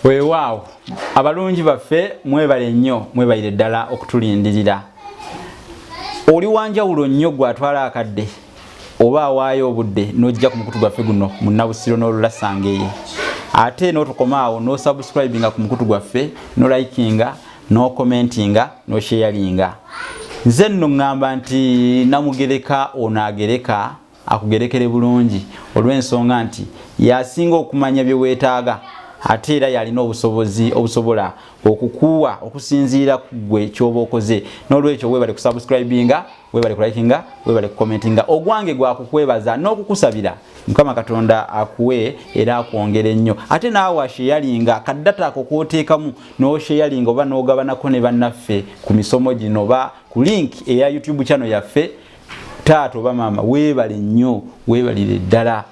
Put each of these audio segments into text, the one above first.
Weewaawo abalungi baffe mwebale nnyo mwebalire ddala okutulindirira. Oli wanjawulo nnyo gwatwala akadde oba awaayo obudde n'ojja ku mukutu gwaffe guno mu Nabusiro n'olulasangeeye. Ate n'otukomaawo no subscribinga ku mukutu gwaffe no likinga no commentinga no sharinga. Nze nno ngamba nti namugereka onaagereka akugerekere bulungi olw'ensonga nti yasinga okumanya bye weetaaga. Ate era yalina obusobozi obusobola okukuwa okusinziira ku gwe ky'oba okoze. N'olwekyo weebale ku subscribinga, weebale ku likinga, weebale ku commentinga. Ogwange gwakukwebaza n'okukusabira Mukama Katonda akuwe era akwongere nnyo. Ate naawe sharinga kaddata ako kooteekamu no sharinga oba n'ogabanako ne bannaffe ku misomo gino oba ku link eya YouTube channel yaffe. Taata oba maama weebale nnyo weebalire ddala.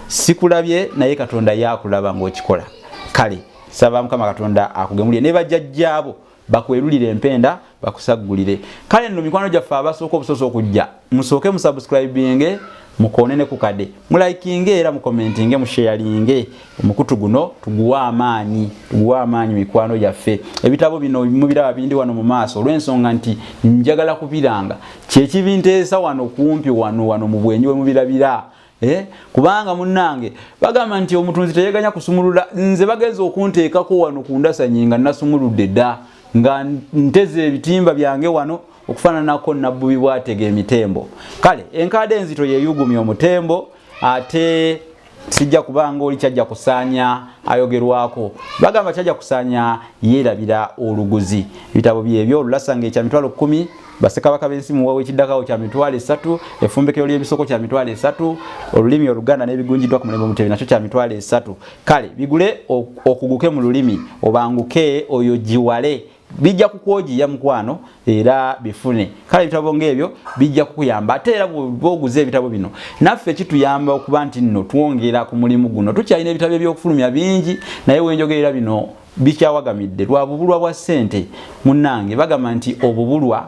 Sikulabye naye Katonda yakulaba ng'okikola. Kale saba Mukama Katonda akugemulire ne bajjajjaabo bakwerulire empenda bakusaggulire. Kale nno mikwano gyaffe abasooka obusoso okujja musooke mu subscribinge mukonene ku kade mu likinge era mu commentinge mu sharinge omukutu guno tuguwa amaanyi mikwano gyaffe. Ebitabo bino mubiraba bindi wano mu maaso olw'ensonga nti njagala kubiranga kyekibinteesa wano kumpi wano mu bwenyi we mubirabira. Kubanga munnange bagamba nti omutunzi teyeganya kusumulula. Nze bagenza okunteekako wano kundasanyinga nasumuludde dda nga nteze ebitimba byange wano okufaananako nabbubi bwatega emitembo. Kale enkade enzito yeyugumya omutembo ate sijja kubanga oli kyajja kusaanya ayogerwako. Bagamba kyajja kusaanya yeerabira oluguzi. Bitabo byebyo Olulasange ekya mitwalo 10, Bassekabaka b'ensi muwawe ekiddakawo kya mitwalo 3, Effumbekero ly'ebisoko kya mitwalo 3, Olulimi Oluganda n'ebigunjiddwa ku mulembe Mutebi nakyo kya mitwalo 3. Kale bigule okuguke mu lulimi obanguke oyo jiwale. Bijja kukwogiya mukwano era bifune. Kale ebitabo ng'ebyo bijja kukuyamba. Ate era bw'oguze ebitabo bino naffe kituyamba okuba nti nno twongera ku mulimu guno. Tukyalina ebitabo eby'okufulumya bingi naye wenjogerera bino bikyawagamidde lwa bubulwa bwa ssente. Munnange bagamba nti obubulwa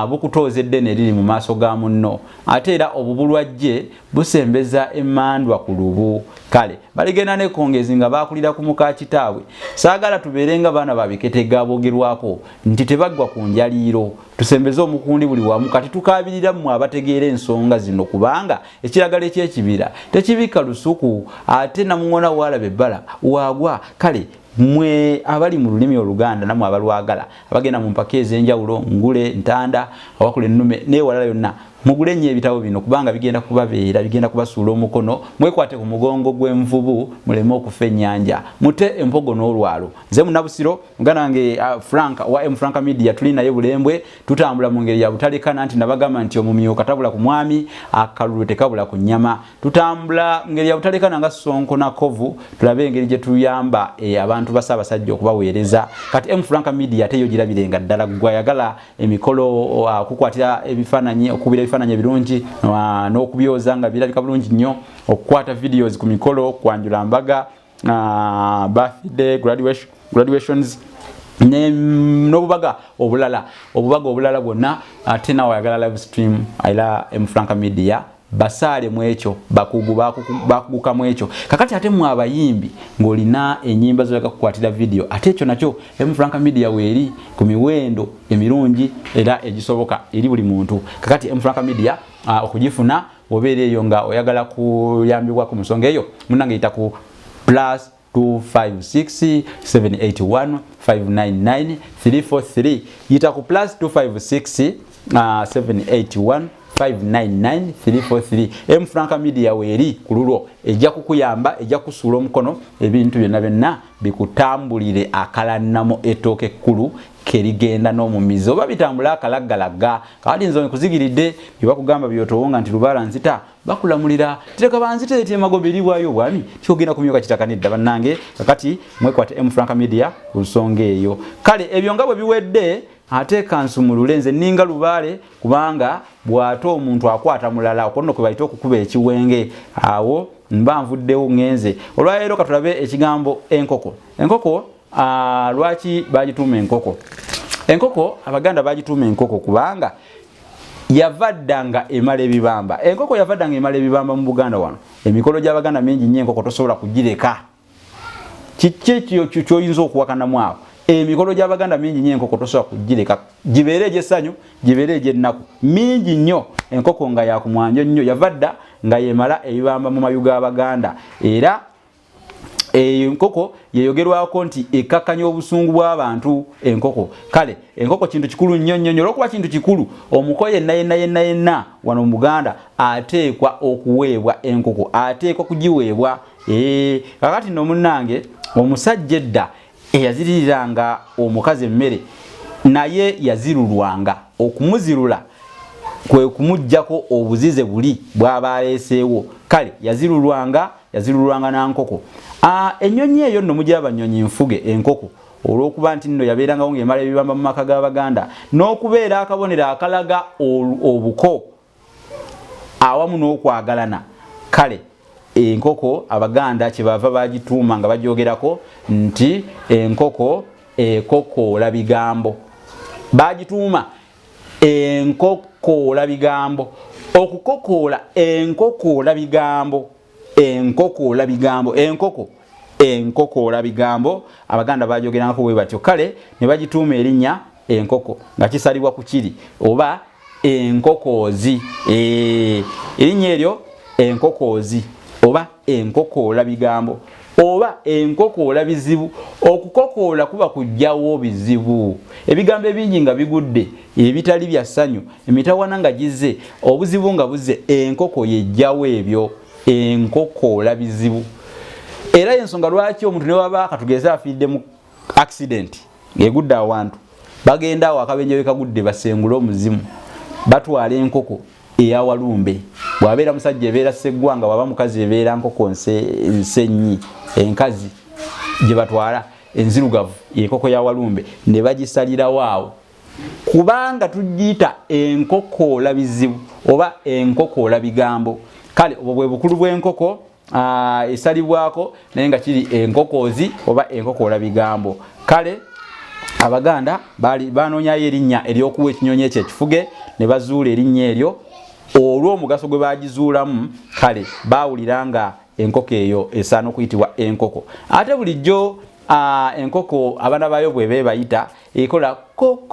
bukutooza eddene eriri mu maaso ga munno. Ate era obubulwa gye busembeza emmandwa ku lubu. Kale baligenda ne kongezi nga bakulira ku muka kitaabwe. Saagala tubeerenga baana babiketega bogerwako nti tebaggwa ku njaliiro. Tusembeze omukundi buli wamu kati tukabirira mu abategeera ensonga zino kubanga ekiragala eky'ekibira tekibika lusuku ate namuŋona walabe ebbala wagwa. Kale mwe abali mu lulimi Oluganda namwe abalwagala abagenda mu mpaka ez'enjawulo ngule ntanda awakula ennume n'ewalala yonna mugule nnyo ebitabo bino kubanga bigenda kubabeera bigenda kubasuula omukono. Mwekwate ku mugongo gw'envubu muleme okufa ennyanja mute empogo n'olwalo. Nze mu Nabusiro muganda wange Frank wa Franka Media tuli naye bulembwe tutambula mu ngeri ya butalekana nti nabagamba nti omumyuka tabula ku mwami akalulu tekabula ku nnyama. Tutambula ngeri ya butalekana nga Sonko na Kovu tulabe engeri gye tuyamba abantu basabasajja okubaweereza. Kati Franka Media teyo girabirenga ddala gwayagala emikolo kukwatira ebifaananyi okubira ebifaananyi ebirungi n'okubyoza nga birabika bulungi nnyo okukwata videos ku mikolo kwanjula mbaga birthday graduations n'obubaga obulala bwonna. Ate nawe ayagala live stream ayira Franka Media basaale mu ekyo bakuguka mu ekyo. Kakati ate mu abayimbi ng'olina ennyimba zoyagala kukwatira video ate ekyo nakyo Franka Media weeri ku miwendo emirungi era egisoboka eri buli muntu. Kakati Franka Media okugifuna obeera eyo nga oyagala kuyambibwa ku nsonga eyo munnange yita ku +256 781 599 343 yita ku +256 781 599-343 Franka Media weeri kululo ejja kukuyamba ejja kusuula omukono ebintu byonna bikutambulire akalannamo ettooke ekkulu kerigenda n'omumizi oba bitambula akalaggalaga kati nzo nkuzigiridde byebakugamba byotowonga nti lubaala nzita bakulamulira tireka banzita eti emagombe bwayo bwami kyogenda kumyoka kitakanidda bannange kakati mwekwate Franka Media ku nsonga eyo kale ebyo nga bwe biwedde ate kansumulule nze ninga lubaale kubanga bw'ate omuntu akwata mulala okono kwe bayita okukuba ekiwenge awo mba nvuddewo ngenze olwaleero katulabe ekigambo enkoko lwaki bagituuma enkoko abaganda bagituuma enkoko kubanga yavaddanga emala ebibamba enkoko yavaddanga emala ebibamba mu Buganda wano emikolo gy'abaganda mingi nnyo enkoko tosobola kugireka kiki kyoyinza okuwakanamu awo emikolo gy'abaganda mingi nnyo enkoko tosobola kugireka gibeere egy'essanyu gibeere egy'ennaku mingi nnyo enkoko nga yakumwanjo nnyo yavadda nga yemala ebibamba mu mayu g'abaganda era enkoko yeyogerwako nti ekkakkanya obusungu bw'abantu enkoko kale enkoko kintu kikulu nnyo olwokuba kintu kikulu omukoye yenna wano mu Buganda ateekwa okuweebwa enkoko ateekwa kugiweebwa kakati nno munnange omusajja edda eyaziririranga omukazi emmere naye yazirulwanga okumuzirula kwe kumujjako obuzize buli bw'aba aleeseewo kale yazirulwanga na nkoko ennyonyi eyo nno mujja abanyonyi nfuge enkoko olw'okuba nti nno yabeerangawo ng'emala ebibamba mu maka g'Abaganda n'okubeera akabonero akalaga obuko awamu n'okwagalana kale enkoko Abaganda kyebava bagituuma nga bagyogerako nti enkoko ekokoola bigambo bagituuma enkokoola bigambo okukokoola enkokoola bigambo enkokoola bigambo Abaganda bagyogerako bwe batyo kale ne bagituuma erinnya enkoko nga kisalibwa ku kiri oba enkokoozi erinnya eryo enkokoozi oba enkokoola bigambo oba enkokoola bizibu okukokoola kuba kujjawo bizibu ebigambo ebingi nga bigudde ebitali bya ssanyu emitawana nga gize obuzibu nga buze enkoko yejjawo ebyo enkokoola bizibu era ensonga lwaki omuntu ne waba katugeze afiidde mu accident ng'egudde awantu bagenda awo akabenje kagudde basengule omuzimu batwala enkoko eyawalumbe bw'abeera musajja ebeera sseggwanga waba mukazi ebeera nkoko nsenyi enkazi gye batwala enzirugavu enkoko ya walumbe ne bagisalirawo awo kubanga tugiyita enkokoola bizibu oba enkokoola bigambo kale obwo bwe bukulu bw'enkoko esalibwako naye nga kiri enkokoozi oba enkokoola bigambo kale Abaganda banoonyayo erinnya ery'okuwa ekinyonyi ekyo ekifuge ne bazuula erinnya eryo olw'omugaso gwe bagizuulamu kale baawulira nga enkoko eyo esaana okuyitibwa enkoko ate bulijjo enkoko abaana bayo bwe beebayita ekola ko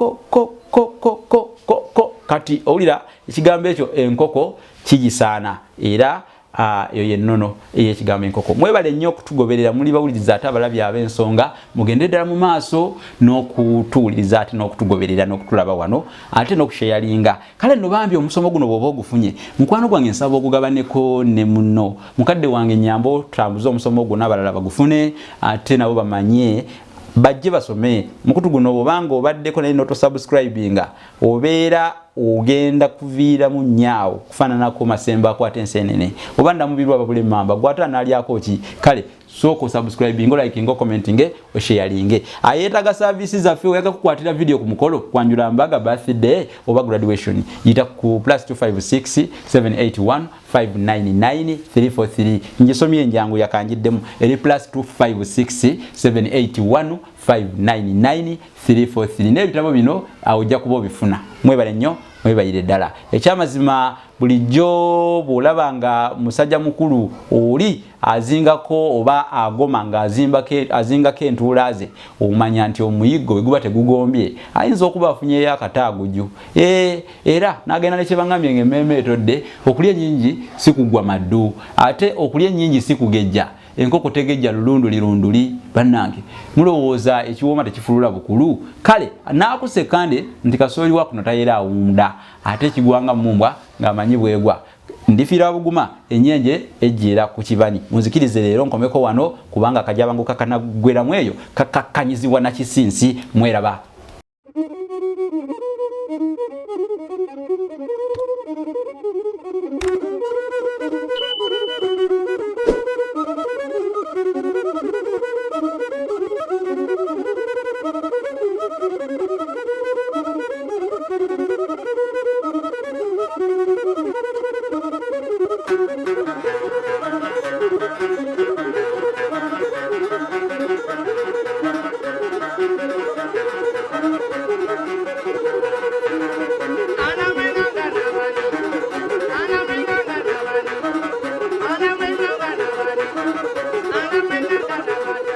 kati owulira ekigambo ekyo enkoko kigisaana era eyo yennono ey'ekigambo enkoko mwebale nnyo okutugoberera muli bawuliriza ate abalabi ab'ensonga mugende ddala mu maaso n'okutuwuliriza ate n'okutugoberera n'okutulaba wano ate n'okusheyalinga kale nno bambi omusomo guno bw'oba ogufunye mukwano gwange nsaba ogugabaneko ne munno mukadde wange nyamba otambuze omusomo gwo n'abalala bagufune ate nabo bamanye bajje basome mukutu guno bobanga obaddeko naye n'otosubscribinga obeera ogenda kuviiramu nnyaawo kufaananako masembe akwata enseenene oba ndamubirwa babule mamba gwata n'alyako ki kale sooka osubscribing olikinga commenting osharinge ayeetaga services zaffe oyaga kukwatira video ku mukolo kwanjula mbaga birthday oba graduation yita ku +256 781 599 343 njesomye njangu yakanjiddemu eri +256 781 599 343 n'ebitabo bino awujja kuba obifuna mwebale nnyo mwebayire ddala ekyamazima bulijjo bw'olabanga musajja mukulu oli azingako oba agoma nga azingako entuula ze omanya nti omuyiggo bwe guba tegugombye ayinza okuba afunyeyo akataaguju era n'agenda ne kye bangambye ng'emmeeme etodde okulya ennyingi si kugwa maddu ate okulya ennyingi si kugejja enkoko tegejja lulunduli bannange mulowooza ekiwooma tekifulula bukulu kale naakusekande nti kasooli wa kuno tayera awunda ate ekigwanga mumbwa ng'amanyi bwegwa ndifiira buguma enyenje ejjera ku kibani muzikirize leero nkomeko wano kubanga akajabangu kakanagwera mweyo kakakanyizibwa na kisinsi mweraba